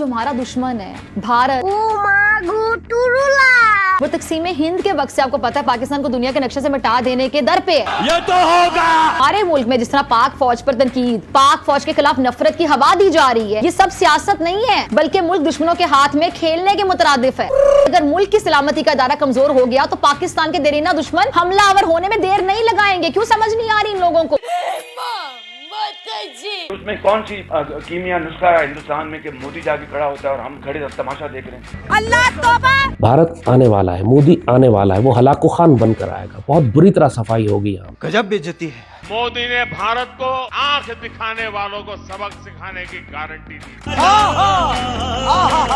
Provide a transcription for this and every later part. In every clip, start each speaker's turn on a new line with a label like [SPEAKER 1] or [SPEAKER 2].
[SPEAKER 1] जो हमारा दुश्मन है भारत, वो तकसीम हिंद के वक्त से आपको पता है पाकिस्तान को दुनिया के नक्शे से मिटा देने के दर पे है।
[SPEAKER 2] ये तो होगा।
[SPEAKER 1] हमारे मुल्क में जिस तरह पाक फौज पर तनकीद, पाक फौज के खिलाफ नफरत की हवा दी जा रही है, ये सब सियासत नहीं है बल्कि मुल्क दुश्मनों के हाथ में खेलने के मुतरादिफ है। अगर मुल्क की सलामती का इदारा कमजोर हो गया तो पाकिस्तान के देरीना दुश्मन हमलावर होने में देर नहीं लगाएंगे। क्यों समझ नहीं आ रही इन लोगों को?
[SPEAKER 3] उसमें कौन सी कीमिया नुस्खा है हिंदुस्तान में कि मोदी जाके खड़ा होता है और हम खड़े तमाशा देख रहे हैं।
[SPEAKER 1] अल्लाह तौबा।
[SPEAKER 4] भारत आने वाला है, मोदी आने वाला है, वो हलाको खान बनकर आएगा। बहुत बुरी तरह सफाई होगी यहाँ।
[SPEAKER 2] गजब बेइज्जती है।
[SPEAKER 5] मोदी ने भारत को आंख दिखाने वालों को सबक सिखाने की गारंटी दी।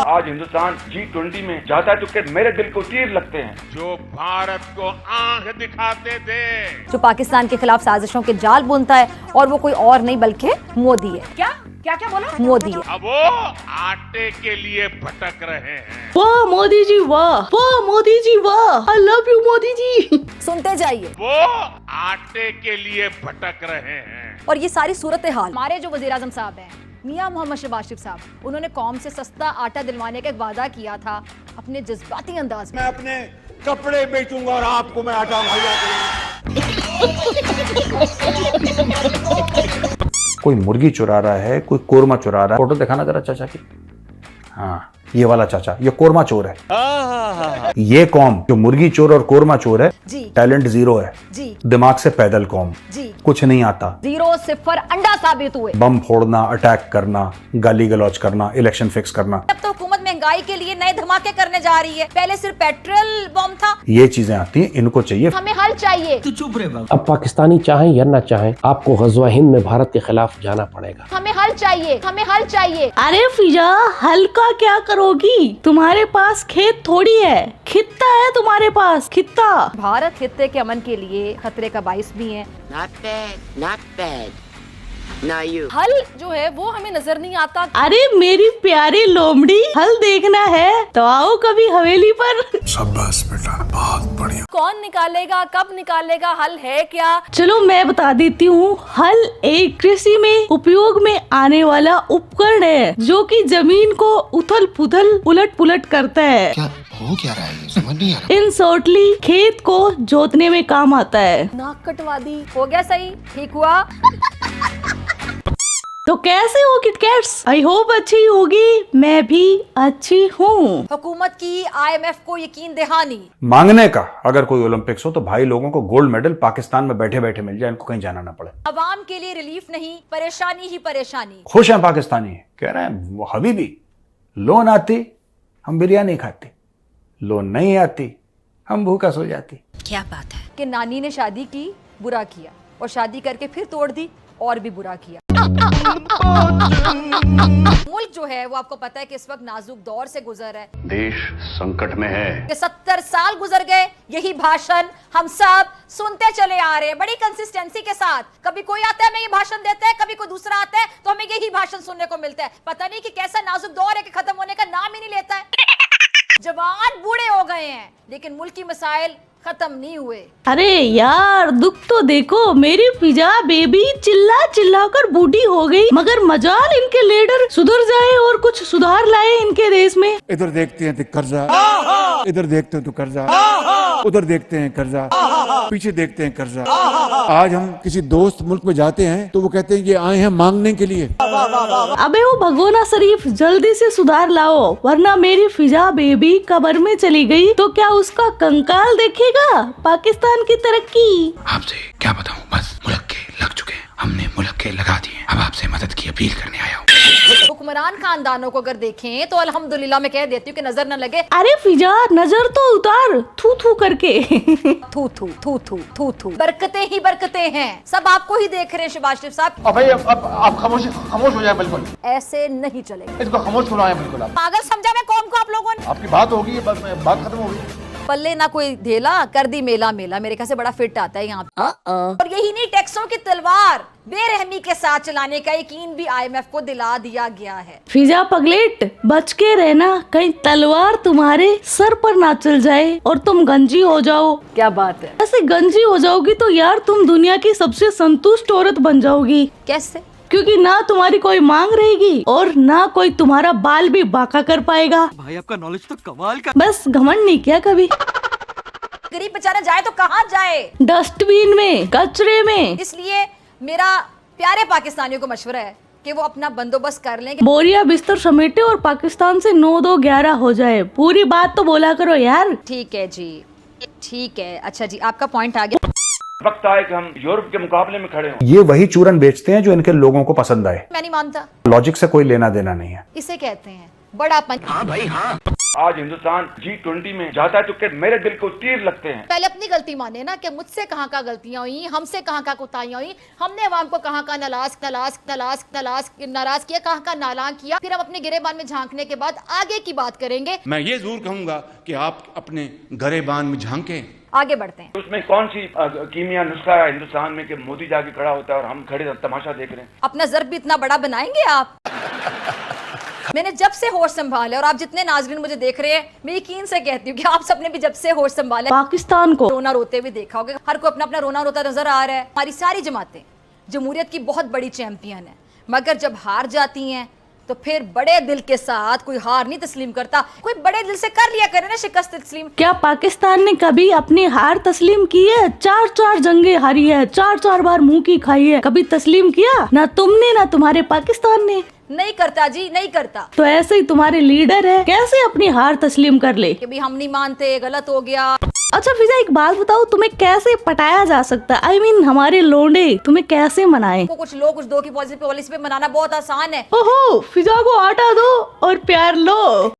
[SPEAKER 3] आज हिंदुस्तान G20 में जाता है तो मेरे दिल को तीर लगते हैं।
[SPEAKER 5] जो भारत को आंख दिखाते थे,
[SPEAKER 1] जो पाकिस्तान के खिलाफ साजिशों के जाल बुनता है और वो कोई और नहीं बल्कि मोदी है। क्या क्या क्या बोला? मोदी है।
[SPEAKER 5] अब वो आटे के लिए भटक रहे हैं।
[SPEAKER 6] वाह मोदी जी वाह, वाह मोदी जी वाह, I love you Modi ji.
[SPEAKER 1] सुनते जाइए।
[SPEAKER 5] वो आटे के लिए भटक रहे हैं।
[SPEAKER 1] और ये सारी सूरत हाल हमारे जो वज़ीर आज़म साहब हैं मियां मोहम्मद शहबाज शरीफ साहब, उन्होंने कौम से सस्ता आटा दिलवाने का एक वादा किया था अपने जज्बाती अंदाज में।
[SPEAKER 2] मैं अपने कपड़े बेचूंगा और आपको मैं आटा मुहैया करूंगा।
[SPEAKER 7] कोई मुर्गी चुरा रहा है, कोई कोरमा चुरा रहा है। फोटो दिखाना जरा चाचा की। हाँ, ये वाला चाचा, ये कोरमा चोर है। ये कौम जो मुर्गी चोर और कोरमा चोर है
[SPEAKER 1] जी,
[SPEAKER 7] टैलेंट जीरो है
[SPEAKER 1] जी,
[SPEAKER 7] दिमाग से पैदल कौम
[SPEAKER 1] जी,
[SPEAKER 7] कुछ नहीं आता।
[SPEAKER 1] 0 सिफर अंडा साबित हुए।
[SPEAKER 7] बम फोड़ना, अटैक करना, गाली गलौज करना, इलेक्शन फिक्स करना,
[SPEAKER 1] अब तो हुकूमत महंगाई के लिए नए धमाके करने जा रही है। पहले सिर्फ पेट्रोल बम था।
[SPEAKER 7] ये चीजें आती हैं, इनको चाहिए।
[SPEAKER 1] हमें हल चाहिए।
[SPEAKER 4] अब पाकिस्तानी चाहें या ना चाहें, आपको गज़वा हिंद में भारत के खिलाफ जाना पड़ेगा।
[SPEAKER 1] हमें हल चाहिए। हमें हल चाहिए।
[SPEAKER 6] अरे फिजा हल्का क्या करोगी? तुम्हारे पास खेत थोड़ी है, खित्ता है तुम्हारे पास, खित्ता।
[SPEAKER 1] भारत खित्ते के अमन के लिए खतरे का बाइस भी है।
[SPEAKER 8] Not bad, not bad. Now you.
[SPEAKER 1] हल जो है वो हमें नजर नहीं आता।
[SPEAKER 6] अरे मेरी प्यारी लोमड़ी, हल देखना है तो आओ कभी हवेली पर।
[SPEAKER 2] शाबाश बेटा, बहुत बढ़िया।
[SPEAKER 1] कौन निकालेगा, कब निकालेगा, हल है क्या?
[SPEAKER 6] चलो मैं बता देती हूँ। हल एक कृषि में उपयोग में आने वाला उपकरण है जो कि जमीन को उथल पुथल उलट पुलट करता है।
[SPEAKER 9] हो क्या रहा है समझ नहीं आ रहा।
[SPEAKER 6] इन शॉर्टली खेत को जोतने में काम आता है।
[SPEAKER 1] नाक कटवा दी। हो गया सही? ठीक हुआ?
[SPEAKER 6] तो कैसे हो किटकैट्स? आई होप अच्छी होगी। मैं भी अच्छी हूँ।
[SPEAKER 1] हुकूमत की IMF को यकीन दहानी।
[SPEAKER 7] मांगने का अगर कोई ओलंपिक्स हो तो भाई लोगों को गोल्ड मेडल पाकिस्तान में बैठे बैठे मिल जाए, इनको कहीं जाना ना पड़े।
[SPEAKER 1] अवाम के लिए रिलीफ नहीं, परेशानी ही परेशानी।
[SPEAKER 7] खुश हैं पाकिस्तानी, कह रहे हैं वो हबीबी लोन आती हम बिरयानी खाती, लोन नहीं आती हम भूखा सो जाती।
[SPEAKER 1] क्या बात है कि नानी ने शादी की, बुरा किया, और शादी करके फिर तोड़ दी और भी बुरा किया। मुल्क जो है वो आपको पता है कि इस वक्त नाजुक दौर से गुजर है।
[SPEAKER 5] देश संकट में है।
[SPEAKER 1] 70 साल गुजर गए, यही भाषण हम सब सुनते चले आ रहे हैं बड़ी कंसिस्टेंसी के साथ। कभी कोई आता है हमें ये भाषण देता है, कभी कोई दूसरा आता है तो हमें यही भाषण सुनने को मिलता है। पता नहीं कि कैसा नाजुक दौर है कि खत्म होने का नाम ही नहीं लेता है। जवान बूढ़े हो गए हैं लेकिन मुल्क की मसाइल खत्म नहीं हुए।
[SPEAKER 6] अरे यार दुख तो देखो, मेरी फिजा बेबी चिल्ला चिल्ला कर बूढ़ी हो गई, मगर मजाल इनके लीडर सुधर जाए और कुछ सुधार लाए इनके देश में।
[SPEAKER 2] इधर देखते हैं तो कर्जा, इधर देखते हैं तो कर्जा, उधर देखते हैं कर्जा, पीछे देखते हैं कर्जा। आज हम किसी दोस्त मुल्क में जाते हैं तो वो कहते हैं ये आए हैं मांगने के लिए।
[SPEAKER 6] अबे वो भगोना शरीफ जल्दी से सुधार लाओ, वरना मेरी फिजा बेबी कब्र में चली गई तो क्या उसका कंकाल देखेगा पाकिस्तान की तरक्की?
[SPEAKER 9] आपसे क्या बताऊं, बस मुल्क के लग चुके हैं, हमने मुल्क के लगा दिए। अब आपसे मदद की अपील करने आया हूँ।
[SPEAKER 1] हुक्मरान खानदानों को अगर देखें तो अल्हम्दुलिल्लाह मैं कह देती हूँ कि नजर न लगे।
[SPEAKER 6] अरे फिजा नजर तो उतार, थू थू करके।
[SPEAKER 1] थू थू थू थू थू थू, बरकतें ही बरकतें हैं। सब आपको ही देख रहे हैं शहबाज शरीफ साहब।
[SPEAKER 2] भाई अब आप खामोश हो जाए, बिल्कुल
[SPEAKER 1] ऐसे नहीं चलेगा।
[SPEAKER 2] इसको खामोश करवाएं बिल्कुल। आप
[SPEAKER 1] पागल समझा मैं कौम को आप लोगों ने?
[SPEAKER 2] आपकी बात होगी, बात खत्म होगी।
[SPEAKER 1] पल्ले ना कोई ढेला कर दी मेला मेला, मेरे ख्याल से बड़ा फिट आता है यहाँ पे। और यही नहीं, टैक्सों की तलवार बेरहमी के साथ चलाने का यकीन भी IMF को दिला दिया गया है।
[SPEAKER 6] फिजा पगलेट बच के रहना, कहीं तलवार तुम्हारे सर पर ना चल जाए और तुम गंजी हो जाओ।
[SPEAKER 1] क्या बात है?
[SPEAKER 6] ऐसे गंजी हो जाओगी तो यार तुम दुनिया की सबसे संतुष्ट औरत बन जाओगी।
[SPEAKER 1] कैसे?
[SPEAKER 6] क्योंकि ना तुम्हारी कोई मांग रहेगी और ना कोई तुम्हारा बाल भी बांका कर पाएगा।
[SPEAKER 10] भाई आपका नॉलेज तो कमाल का।
[SPEAKER 6] बस घमंड नहीं किया कभी।
[SPEAKER 1] गरीब बेचारा जाए तो कहाँ जाए?
[SPEAKER 6] डस्टबिन में, कचरे में।
[SPEAKER 1] इसलिए मेरा प्यारे पाकिस्तानियों को मशवरा है कि वो अपना बंदोबस्त कर लें।
[SPEAKER 6] बोरिया बिस्तर समेटे और पाकिस्तान से 9-2-11 हो जाए। पूरी बात तो बोला करो यार।
[SPEAKER 1] ठीक है जी, ठीक है। अच्छा जी, आपका पॉइंट आ गया।
[SPEAKER 3] वक्त आए कि हम यूरोप के मुकाबले में खड़े हों।
[SPEAKER 7] ये वही चूरन बेचते हैं जो इनके लोगों को पसंद आए।
[SPEAKER 1] मैं नहीं मानता,
[SPEAKER 7] लॉजिक से कोई लेना देना नहीं है।
[SPEAKER 1] इसे कहते हैं बड़ापन।
[SPEAKER 9] हाँ भाई हाँ।
[SPEAKER 3] आज हिंदुस्तान G20 में जाता है तो क्या मेरे दिल को तीर लगते हैं।
[SPEAKER 1] पहले अपनी गलती माने ना कि मुझसे कहाँ का गलतियां हुई, हमसे कहाँ का कोताहियां हुई, हमने अवाम को कहाँ का नाराज किया, कहाँ का नालायक किया। फिर हम अपने गिरेबान में झांकने के बाद आगे की बात करेंगे।
[SPEAKER 2] मैं ये जरूर कहूंगा कि आप अपने गरेबान में झांकें।
[SPEAKER 1] आगे बढ़ते हैं।
[SPEAKER 3] उसमें कौन सी कीमिया नुस्खा है हिंदुस्तान में कि मोदी जाके खड़ा होता है और हम खड़े तमाशा देख रहे हैं।
[SPEAKER 1] अपना ज़र्ब भी इतना बड़ा बनाएंगे आप? मैंने जब से होश संभाले, और आप जितने नाजरीन मुझे देख रहे हैं, मैं यकीन से कहती हूँ कि आप सबने भी जब से होश संभाले
[SPEAKER 6] पाकिस्तान को
[SPEAKER 1] रोना रोते हुए देखा होगा। हर को अपना अपना रोना रोता नजर आ रहा है। हमारी सारी जमातें जमहूरियत की बहुत बड़ी चैंपियन है, मगर जब हार जाती हैं तो फिर बड़े दिल के साथ कोई हार नहीं तस्लीम करता। कोई बड़े दिल से कर लिया करे ना शिकस्त तस्लीम।
[SPEAKER 6] क्या पाकिस्तान ने कभी अपनी हार तस्लीम की है? 4-4 जंगे हारी है, 4-4 बार मुंह की खाई है, कभी तस्लीम किया? ना तुमने ना तुम्हारे पाकिस्तान ने।
[SPEAKER 1] नहीं करता जी, नहीं करता।
[SPEAKER 6] तो ऐसे ही तुम्हारे लीडर है, कैसे अपनी हार तस्लीम कर ले
[SPEAKER 1] कि भी हम नहीं मानते, गलत हो गया।
[SPEAKER 6] अच्छा फिजा, एक बात बताओ, तुम्हें कैसे पटाया जा सकता है? I mean, हमारे लोंडे तुम्हें कैसे मनाए?
[SPEAKER 1] कुछ लो कुछ दो की पॉलिसी पे मनाना बहुत आसान है।
[SPEAKER 6] ओहो, फिजा को आटा दो और प्यार लो।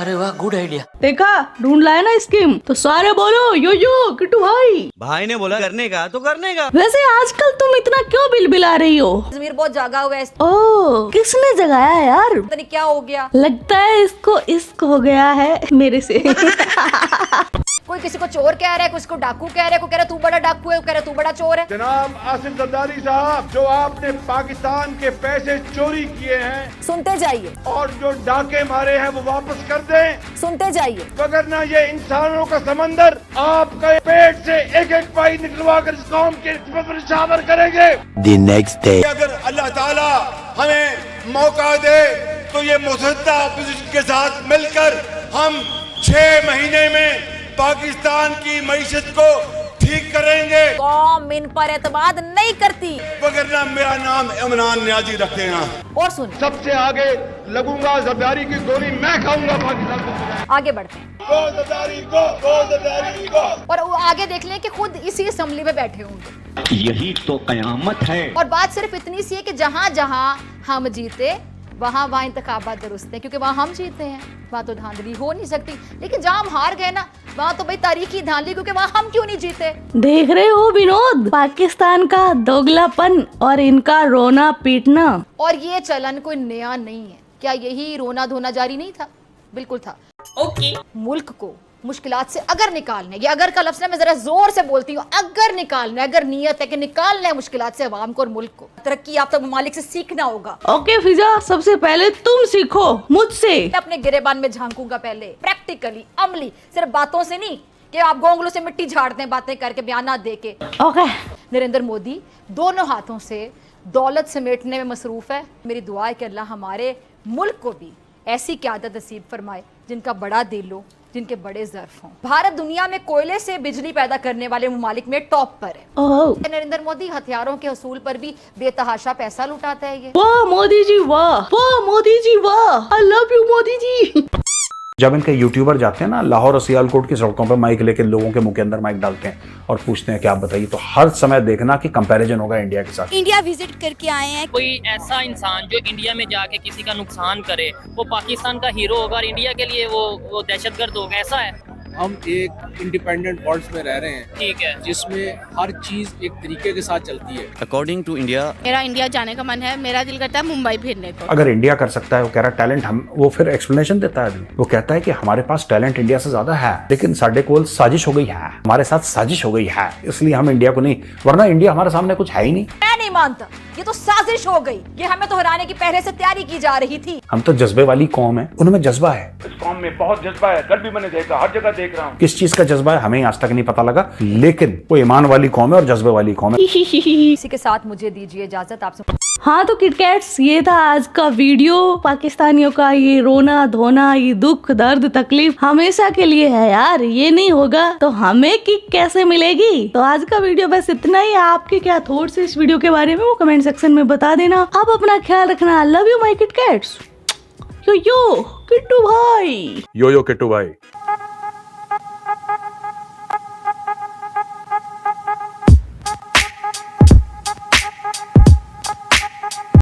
[SPEAKER 10] अरे वाह, गुड आइडिया।
[SPEAKER 6] देखा, ढूंढ लाया ना स्कीम। तो सारे बोलो यो यो किट्टू भाई।
[SPEAKER 10] भाई ने बोला करने का तो करने का।
[SPEAKER 6] वैसे आजकल तुम इतना क्यों बिलबिला रही हो?
[SPEAKER 1] जमीर बहुत जागा हुआ है।
[SPEAKER 6] ओह, किसने जगाया यार?
[SPEAKER 1] पता नहीं क्या हो गया।
[SPEAKER 6] लगता है इसको इश्क हो गया है मेरे से।
[SPEAKER 1] कोई किसी को चोर कह रहा है, किसी को डाकू कह रहा है, कोई कह रहा है तू बड़ा डाकू है, कोई कह रहा है तू बड़ा चोर है।
[SPEAKER 5] जनाब आसिफ जरदारी साहब, जो आपने पाकिस्तान के पैसे चोरी किए हैं
[SPEAKER 1] सुनते जाइए,
[SPEAKER 5] और जो डाके मारे हैं वो वापस कर दें,
[SPEAKER 1] सुनते जाइए।
[SPEAKER 5] वगरना ये इंसानों का समंदर आपके पेट से एक एक पाई निकलवा कर इस कौम के पर निशावर करेंगे।
[SPEAKER 9] The next day.
[SPEAKER 5] अगर अल्लाह ताला हमें मौका दे तो ये मुसद्दा अपोजिशन के साथ मिलकर हम 6 महीने में पाकिस्तान की मईशत को ठीक करेंगे।
[SPEAKER 1] कौम इन पर एतमाद नहीं करती।
[SPEAKER 5] वगरना मेरा नाम इमरान नियाजी रख देना।
[SPEAKER 1] और सुन,
[SPEAKER 5] सबसे आगे लगूंगा, जरदारी की गोली मैं खाऊंगा पाकिस्तान को।
[SPEAKER 1] आगे बढ़ते हैं।
[SPEAKER 5] गो जरदारी गो, गो जरदारी गो।
[SPEAKER 1] और वो आगे देख लें कि खुद इसी असेंबली में बैठे होंगे।
[SPEAKER 9] यही तो कयामत है।
[SPEAKER 1] और बात सिर्फ इतनी सी है कि जहाँ जहाँ हम जीते वहाँ वहाँ इंतखाबात दुरुस्त है, क्योंकि वहाँ हम जीते हैं, वहाँ तो धांधली हो नहीं सकती। लेकिन जहाँ हम हार गए ना, वहाँ तो भाई तारीखी धांधली, क्योंकि वहाँ हम क्यों नहीं जीते।
[SPEAKER 6] देख रहे हो विनोद, पाकिस्तान का दोगलापन और इनका रोना पीटना।
[SPEAKER 1] और ये चलन कोई नया नहीं है। क्या यही रोना धोना जारी नहीं था? बिल्कुल था। ओके। मुल्क को मुश्किलात से अगर निकालने, ये अगर का लफ्ज़ ना मैं जरा जोर से बोलती हूँ, अगर निकालना, अगर नियत है कि निकालना है मुश्किलात से अवाम को और मुल्क को, तरक्की याफ्ता ममालिक से सीखना होगा।
[SPEAKER 6] ओके फिजा, सबसे पहले तुम सीखो मुझसे।
[SPEAKER 1] मैं अपने गिरेबान में झांकूंगा पहले, प्रैक्टिकली, अमली, सिर्फ बातों से नहीं कि आप गोंगलों से मिट्टी झाड़ते हैं बातें करके, बयान दे के।
[SPEAKER 6] ओके।
[SPEAKER 1] नरेंद्र मोदी दोनों हाथों से दौलत समेटने में मसरूफ है। मेरी दुआ है कि अल्लाह हमारे मुल्क को भी ऐसी क़यादत नसीब फरमाए जिनका बड़ा दिल हो, जिनके बड़े ज़र्फ हों। भारत दुनिया में कोयले से बिजली पैदा करने वाले ममालिक में टॉप पर है। नरेंद्र मोदी हथियारों के हसूल पर भी बेतहाशा पैसा लुटाता है। ये
[SPEAKER 6] वाह मोदी जी वाह, वाह मोदी जी वाह, I love you Modi ji.
[SPEAKER 7] जब इनके यूट्यूबर जाते हैं ना लाहौर और सियालकोट की सड़कों पर माइक लेके लोगों के मुंह के अंदर माइक डालते हैं और पूछते हैं कि आप बताइए, तो हर समय देखना कि कंपैरिजन होगा इंडिया के साथ।
[SPEAKER 11] इंडिया विजिट करके आए हैं।
[SPEAKER 12] कोई ऐसा इंसान जो इंडिया में जाके किसी का नुकसान करे वो पाकिस्तान का हीरो होगा और इंडिया के लिए वो दहशतगर्द होगा, ऐसा है?
[SPEAKER 13] हम एक इंडिपेंडेंट वर्ल्ड में रह रहे हैं, ठीक है, जिसमें हर चीज एक तरीके के साथ चलती है।
[SPEAKER 11] अकॉर्डिंग टू इंडिया, मेरा इंडिया जाने का मन है। मेरा दिल करता है मुंबई फिरने को।
[SPEAKER 7] अगर इंडिया कर सकता है, वो कह रहा टैलेंट हम, वो फिर एक्सप्लेनेशन देता है। वो कहता है कि हमारे पास टैलेंट इंडिया से ज्यादा है, लेकिन साडे कोल साजिश हो गई है, हमारे साथ साजिश हो गई है, इसलिए हम इंडिया को नहीं, वरना इंडिया हमारे सामने कुछ है ही नहीं।
[SPEAKER 1] मैं नहीं मानता ये तो साजिश हो गई। ये हमें तो हराने की पहले से तैयारी की जा रही थी।
[SPEAKER 7] हम तो जज्बे वाली कौम है, उनमें जज्बा है।
[SPEAKER 3] इस कौम में बहुत जज्बा है, कल भी मैंने देखा, हर जगह देख रहा हूँ।
[SPEAKER 7] किस चीज का जज्बा है हमें आज तक नहीं पता लगा, लेकिन वो ईमान वाली कौम है और जज्बे वाली कौम है।
[SPEAKER 1] इसी के साथ मुझे दीजिए इजाजत। आपसे
[SPEAKER 6] हाँ तो किटकैट्स, ये था आज का वीडियो। पाकिस्तानियों का ये रोना धोना, ये दुख दर्द तकलीफ हमेशा के लिए है यार। ये नहीं होगा तो हमें किक कैसे मिलेगी। तो आज का वीडियो बस इतना ही। आपके क्या थॉट्स है इस वीडियो के बारे में वो कमेंट सेक्शन में बता देना। आप अपना ख्याल रखना। Love you my kitkats. Yo Kittu भाई।
[SPEAKER 7] यो किट्टू भाई।